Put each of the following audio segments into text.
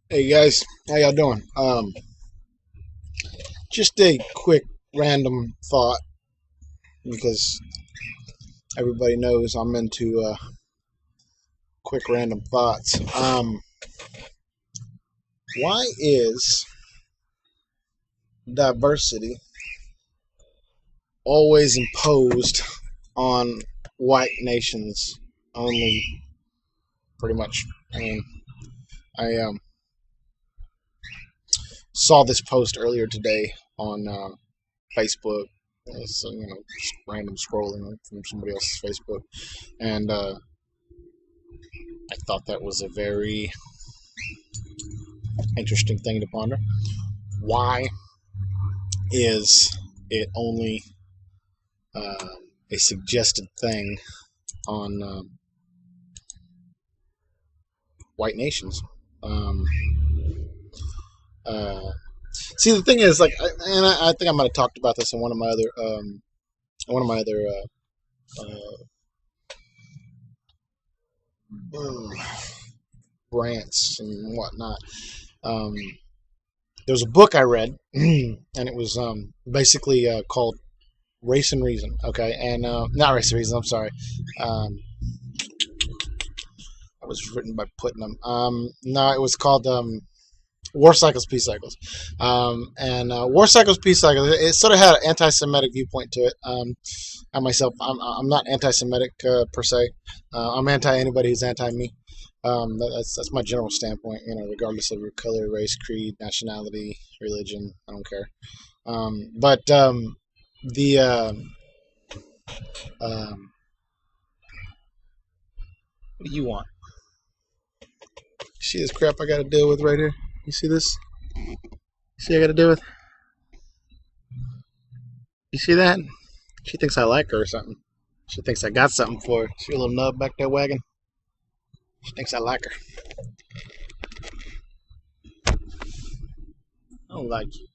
Hey guys, how y'all doing? Just a quick random thought because everybody knows I'm into quick random thoughts. Why is diversity always imposed on white nations only? Pretty much. I mean, I saw this post earlier today on Facebook. So, just random scrolling from somebody else's Facebook, and I thought that was a very interesting thing to ponder. Why is it only uh, a suggested thing on white nations? Um, uh, See, the thing is, I think I might have talked about this in one of my other rants and whatnot. Um, there was a book I read, and it was basically called Race and Reason. Okay, and not Race and Reason. I'm sorry. Um, it was written by Putnam. No, it was called War Cycles, Peace Cycles. And War Cycles, Peace Cycles, it sort of had an anti Semitic viewpoint to it. I myself, I'm not anti Semitic per se. I'm anti anybody who's anti me. That's my general standpoint, regardless of your color, race, creed, nationality, religion. I don't care. But the um, what do you want? See this crap I got to deal with right here? You see this? See, I got to deal with. You see that? She thinks I like her or something. She thinks I got something for her. See her little nub back there wagging? She thinks I like her. I don't like you.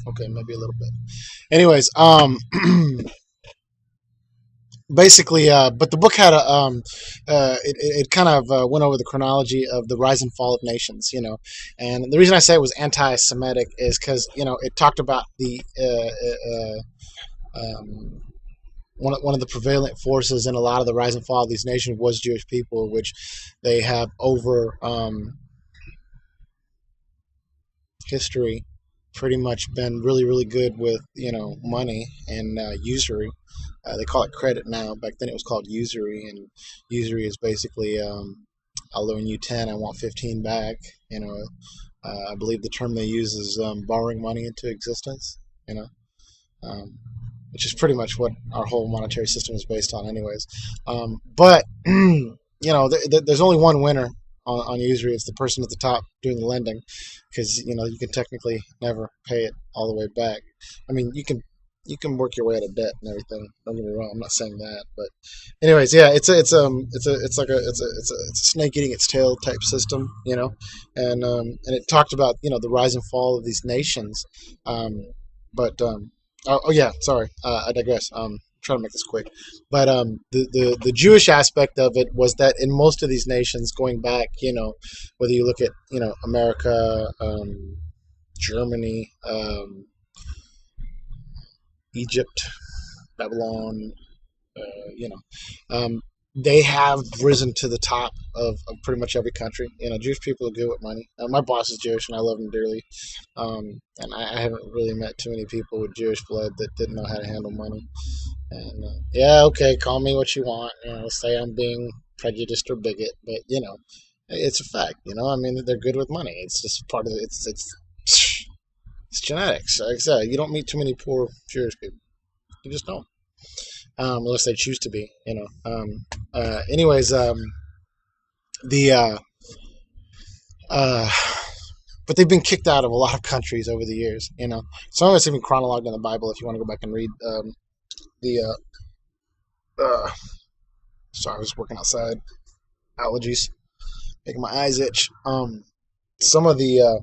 Okay, maybe a little bit. Anyways, basically, but the book had it kind of went over the chronology of the rise and fall of nations, and the reason I say it was anti-Semitic is because it talked about the one of the prevalent forces in a lot of the rise and fall of these nations was Jewish people, which they have over history pretty much been really really good with money and usury. They call it credit now. Back then it was called usury, and usury is basically I'll loan you 10, I want 15 back. I believe the term they use is borrowing money into existence. You know, um, which is pretty much what our whole monetary system is based on, anyways. But there's only one winner on usury. It's the person at the top doing the lending, because you can technically never pay it all the way back. I mean, you can work your way out of debt and everything. Don't get me wrong. I'm not saying that, but anyways, yeah, it's a snake eating its tail type system, and it talked about the rise and fall of these nations, but yeah, sorry, I digress. Trying to make this quick, but the Jewish aspect of it was that in most of these nations, going back, whether you look at America, Germany, Egypt, Babylon, you know, um, they have risen to the top of pretty much every country. Jewish people are good with money. My boss is Jewish, and I love him dearly. And I haven't really met too many people with Jewish blood that didn't know how to handle money. And yeah, okay, call me what you want. Say I'm being prejudiced or bigot, but it's a fact. I mean, they're good with money. It's just part of it. It's genetics. Like I said, you don't meet too many poor Jewish people. You just don't, unless they choose to be. Anyways, the uh, but they've been kicked out of a lot of countries over the years. Some of it's even chronologued in the Bible. If you want to go back and read the sorry, I was working outside. Allergies making my eyes itch. Some of the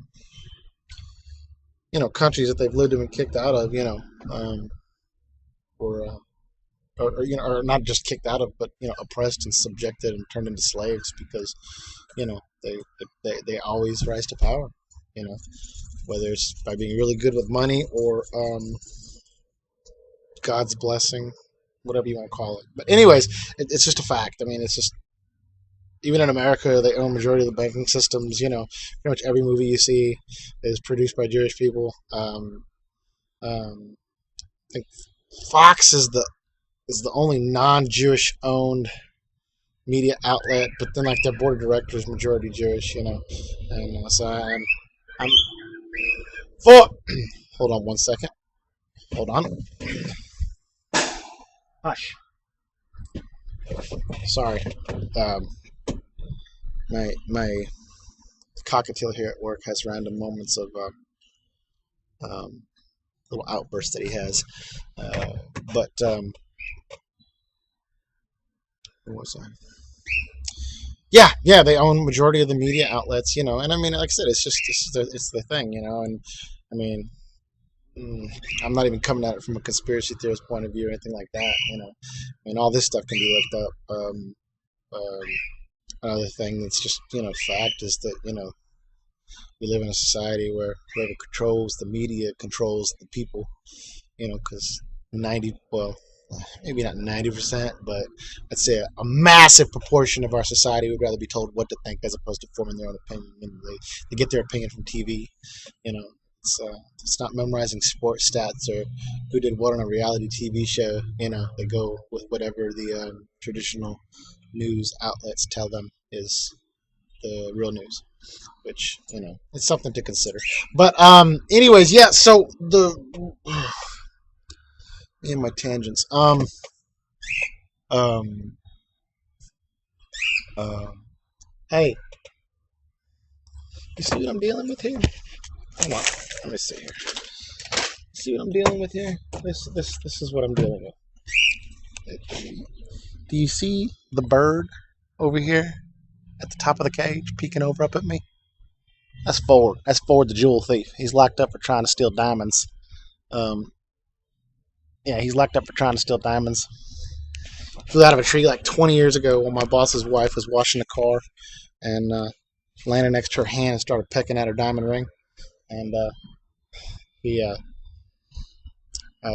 countries that they've lived and been kicked out of, were or not just kicked out of, but oppressed and subjected and turned into slaves because they always rise to power. You know, whether it's by being really good with money or God's blessing, whatever you want to call it. But anyways, it's just a fact. I mean, it's just even in America, they own majority of the banking systems. Pretty much every movie you see is produced by Jewish people. I think Fox is the only non-Jewish owned media outlet, but then like their board of directors majority Jewish. And so I'm for. Hold on one second. Hold on. Hush. Sorry. Um, my cockatiel here at work has random moments of little outbursts that he has. But what was I? Yeah, they own majority of the media outlets, and I mean, like I said, it's the thing, and I mean, I'm not even coming at it from a conspiracy theorist point of view or anything like that. I mean, all this stuff can be looked up. Um, Another thing that's just fact is that we live in a society where whoever controls the media controls the people. Because 90, well, maybe not 90%, but I'd say a massive proportion of our society would rather be told what to think as opposed to forming their own opinion. They get their opinion from TV. It's not memorizing sports stats or who did what on a reality TV show. They go with whatever the traditional news outlets tell them is the real news, which it's something to consider. But anyways, yeah. So me and my tangents. Um, Hey, you see what I'm dealing with here? Hold on, let me see here. See what I'm dealing with here? This is what I'm dealing with. Do you see the bird over here at the top of the cage peeking over up at me? That's Ford. That's Ford the jewel thief. He's locked up for trying to steal diamonds. Um, yeah, he's locked up for trying to steal diamonds. Flew out of a tree like 20 years ago when my boss's wife was washing the car and landed next to her hand and started pecking at her diamond ring. And he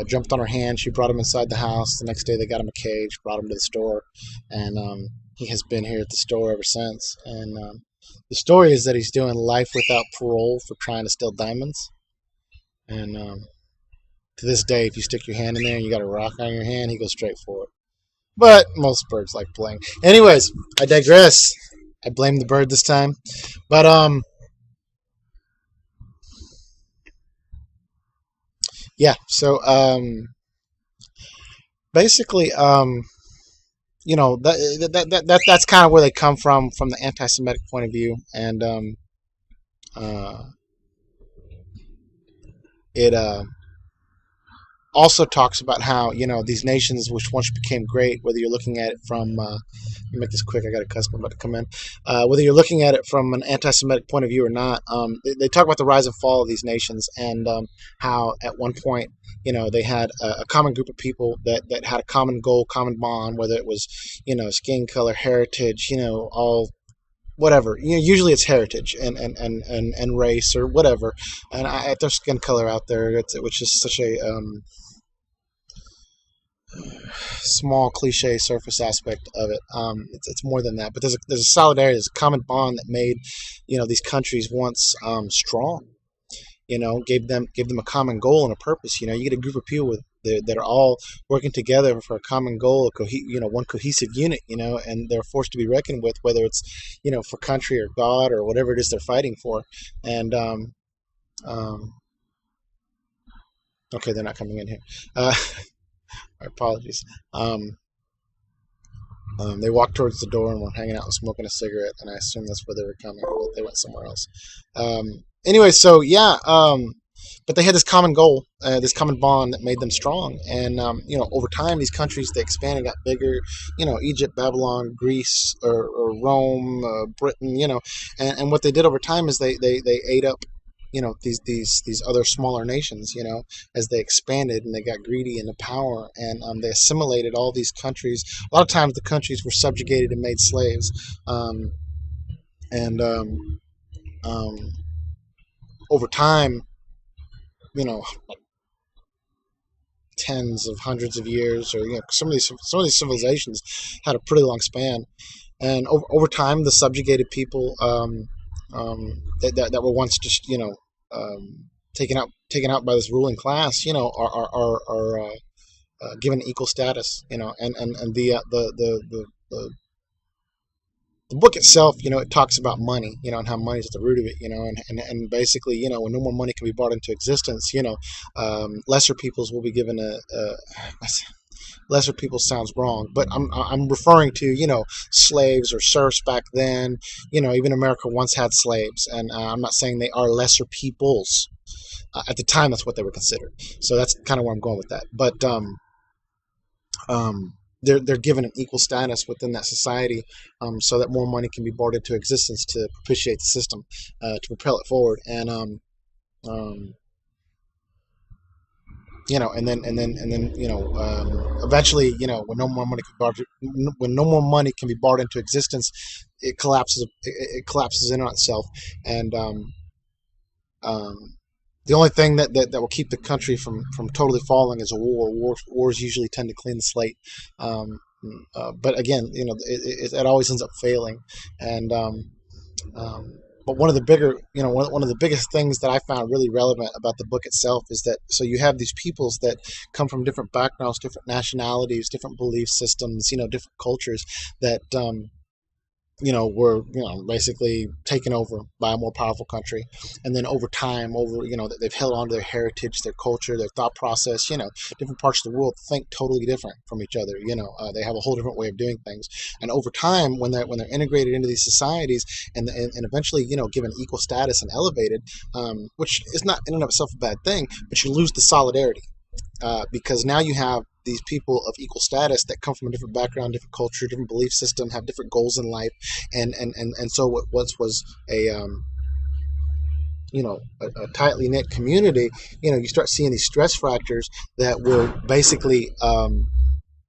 jumped on her hand. She brought him inside the house. The next day, they got him a cage, brought him to the store, and he has been here at the store ever since. And the story is that he's doing life without parole for trying to steal diamonds. And to this day, if you stick your hand in there and you got a rock on your hand, he goes straight for it. But most birds like playing. Anyways, I digress. I blame the bird this time. But yeah. So basically, that's kind of where they come from the anti-Semitic point of view, and uh, it also talks about how these nations which once became great, whether you're looking at it from let me make this quick, I got a customer about to come in, whether you're looking at it from an anti-Semitic point of view or not, they talk about the rise and fall of these nations, and how at one point they had a common group of people that had a common goal, common bond, whether it was skin color, heritage, all whatever. Usually it's heritage and race or whatever, and I throw skin color out there, which is such a small cliche surface aspect of it. It's more than that, but there's a solidarity, there's a common bond that made these countries once strong. Gave them a common goal and a purpose. You get a group of people that are all working together for a common goal, one cohesive unit. And they're forced to be reckoned with, whether it's for country or God or whatever it is they're fighting for. And okay, they're not coming in here. My apologies. They walked towards the door and were hanging out and smoking a cigarette, and I assume that's where they were coming, but they went somewhere else. Anyway, so yeah, but they had this common goal, this common bond that made them strong, and over time, these countries, they expanded, got bigger. Egypt, Babylon, Greece, or Rome, Britain. And what they did over time is they ate up these other smaller nations, as they expanded and they got greedy into power, and they assimilated all these countries. A lot of times the countries were subjugated and made slaves, um, and um, over time, you know, tens of hundreds of years, or some of these civilizations had a pretty long span, and over time, the subjugated people that were once just taken out by this ruling class, are given equal status, and the book itself, it talks about money, and how money is at the root of it, and basically, when no more money can be brought into existence, lesser peoples will be given lesser people sounds wrong, but I'm referring to, slaves or serfs back then. Even America once had slaves, and I'm not saying they are lesser peoples. At the time, that's what they were considered. So that's kind of where I'm going with that. But they're given an equal status within that society, so that more money can be brought into existence to propitiate the system, to propel it forward, and um, eventually, when no more money can be brought into existence, it collapses in on itself, and um, the only thing that will keep the country from totally falling is a war. Wars usually tend to clean the slate, but again, it always ends up failing, and but one of the bigger, one of the biggest things that I found really relevant about the book itself is that, so you have these peoples that come from different backgrounds, different nationalities, different belief systems, different cultures that were basically taken over by a more powerful country, and then over time, they've held on to their heritage, their culture, their thought process. Different parts of the world think totally different from each other. They have a whole different way of doing things, and over time, when they're integrated into these societies, and eventually, given equal status and elevated, which is not in and of itself a bad thing, but you lose the solidarity, because now you have these people of equal status that come from a different background, different culture, different belief system, have different goals in life, and so what once was a tightly knit community, you start seeing these stress fractures that will basically,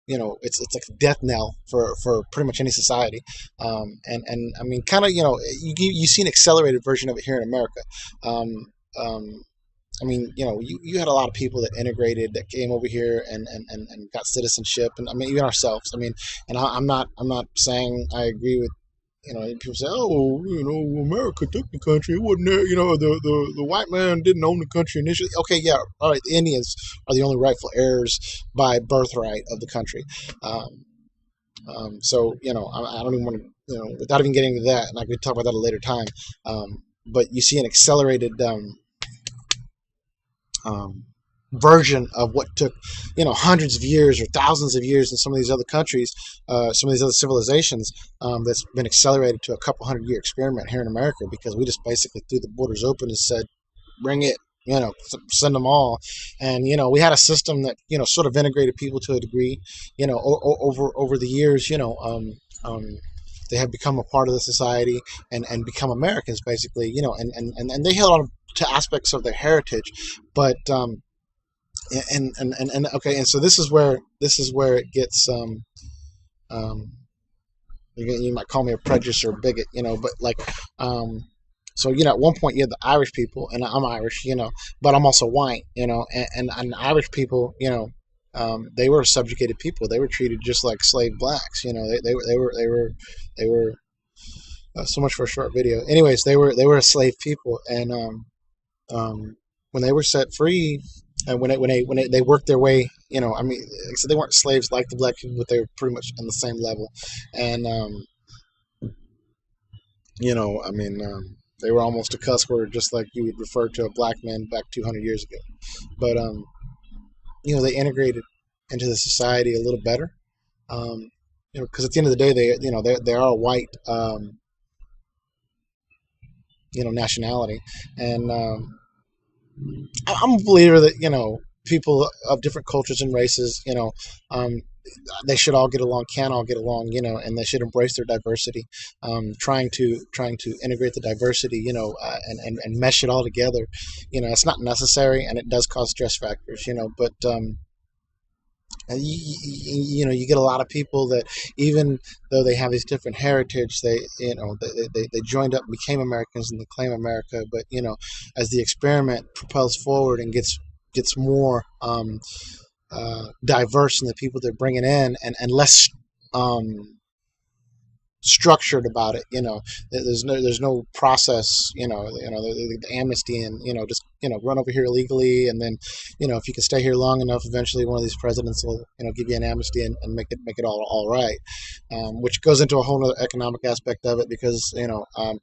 it's like a death knell for pretty much any society, and I mean, kind of, you see an accelerated version of it here in America. Um, um, I mean, you had a lot of people that integrated, that came over here and got citizenship, and I mean, even ourselves. I mean, and I'm not saying I agree with, people say, oh, America took the country. It wasn't there, the white man didn't own the country initially. Okay, yeah, all right. The Indians are the only rightful heirs by birthright of the country. Um, so I don't even want to, without even getting into that, and I could talk about that at a later time. But you see an accelerated um, version of what took, hundreds of years or thousands of years in some of these other countries, some of these other civilizations, that's been accelerated to a couple 100-year experiment here in America, because we just basically threw the borders open and said, bring it, send them all. And, we had a system that, sort of integrated people to a degree, over the years, they have become a part of the society, and become Americans, basically, and they held on to aspects of their heritage, but okay, and so this is where it gets, um you might call me a prejudice or a bigot, but like, so, at one point you had the Irish people, and I'm Irish, but I'm also white, and Irish people, they were subjugated people. They were treated just like slave blacks. They were so much for a short video. Anyways, they were a slave people, and when they were set free, and when they worked their way, I mean, so they weren't slaves like the black people, but they were pretty much on the same level, and I mean, they were almost a cuss word, just like you would refer to a black man back 200 years ago. But they integrated into the society a little better, because at the end of the day, they are a white, nationality, and I'm a believer that people of different cultures and races, they should all get along, can all get along, and they should embrace their diversity. Trying to integrate the diversity, and mesh it all together. It's not necessary, and it does cause stress factors. But and you get a lot of people that, even though they have these different heritage, they joined up and became Americans and they claim America. But as the experiment propels forward and gets more diverse in the people they're bringing in, and less um, structured about it. There's no process. The amnesty, and just run over here illegally, and then if you can stay here long enough, eventually one of these presidents will give you an amnesty, and make it all right. Which goes into a whole other economic aspect of it, because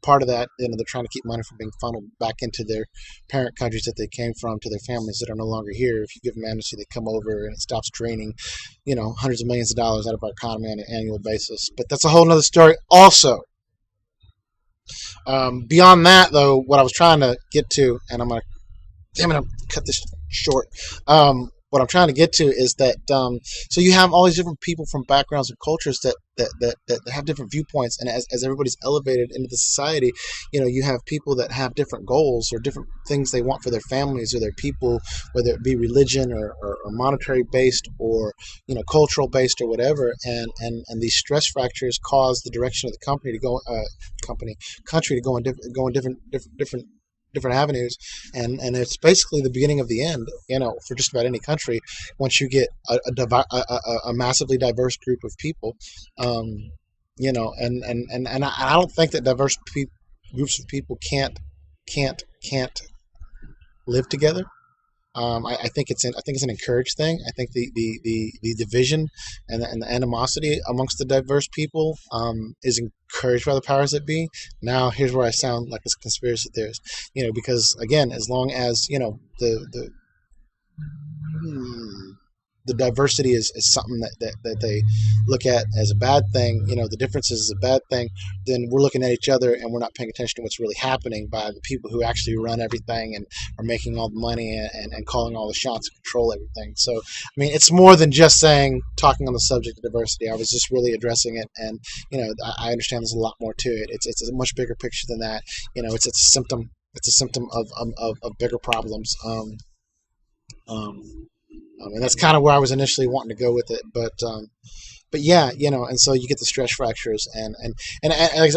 part of that, they're trying to keep money from being funneled back into their parent countries that they came from, to their families that are no longer here. If you give them amnesty, they come over, and it stops draining hundreds of millions of dollars out of our economy on an annual basis. But that's a whole other story also. Beyond that, though, what I was trying to get to, and I'm gonna cut this short. What I'm trying to get to is that, so you have all these different people from backgrounds and cultures that have different viewpoints, and as everybody's elevated into the society, you have people that have different goals or different things they want for their families or their people, whether it be religion or monetary based, or cultural based, or whatever, and these stress fractures cause the direction of the country to go in different avenues, and it's basically the beginning of the end, for just about any country. Once you get a massively diverse group of people, and I don't think that groups of people can't live together. I think it's an encouraged thing. I think the division and the animosity amongst the diverse people, is encouraged by the powers that be. Now, here's where I sound like a conspiracy theorist, because again, as long as the diversity is something that they look at as a bad thing, the differences is a bad thing, then we're looking at each other and we're not paying attention to what's really happening by the people who actually run everything and are making all the money, and calling all the shots and control everything. So, I mean, it's more than just talking on the subject of diversity. I was just really addressing it, and I understand there's a lot more to it. It's a much bigger picture than that. It's a symptom. It's a symptom of bigger problems. Um, and that's kind of where I was initially wanting to go with it. But yeah, and so you get the stress fractures, and as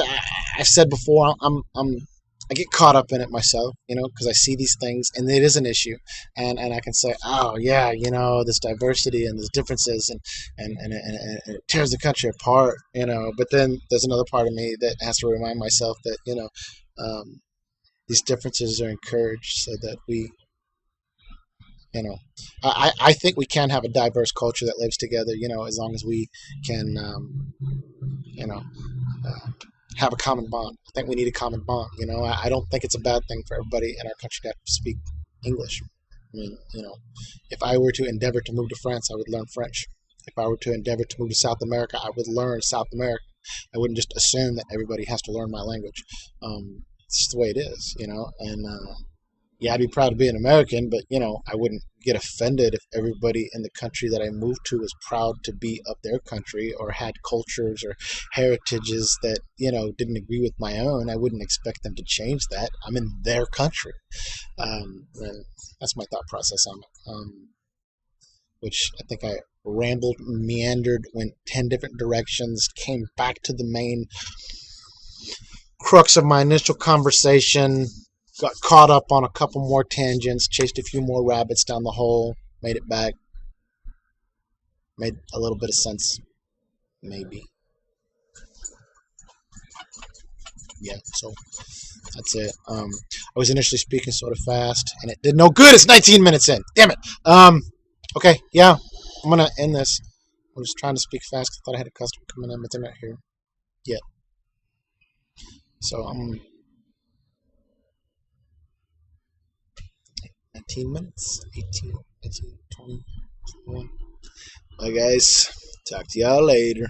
I've said before, I get caught up in it myself, because I see these things, and it is an issue, and I can say, oh yeah, this diversity and these differences, and it tears the country apart, But then there's another part of me that has to remind myself that um, these differences are encouraged so that we you know I think we can have a diverse culture that lives together, as long as we can you know uh, have a common bond. I think we need a common bond. I don't think it's a bad thing for everybody in our country to have to speak English. I mean, if I were to endeavor to move to France, I would learn French. If I were to endeavor to move to South America, I would learn South American. I wouldn't just assume that everybody has to learn my language. It's just the way it is, and yeah, I'd be proud to be an American, but I wouldn't get offended if everybody in the country that I moved to was proud to be of their country, or had cultures or heritages that didn't agree with my own. I wouldn't expect them to change that. I'm in their country, and that's my thought process on it. Which I think I rambled, meandered, went 10 different directions, came back to the main crux of my initial conversation, got caught up on a couple more tangents, chased a few more rabbits down the hole, made it back, made a little bit of sense, maybe. Yeah, so that's it. I was initially speaking sort of fast, and it did no good. It's 19 minutes in. Damn it. Okay, yeah, I'm gonna end this. I was trying to speak fast 'cause I thought I had a customer coming in, but they're not here yet. So I'm 19 minutes, 18, 19, 20, 21. Bye, guys. Talk to y'all later.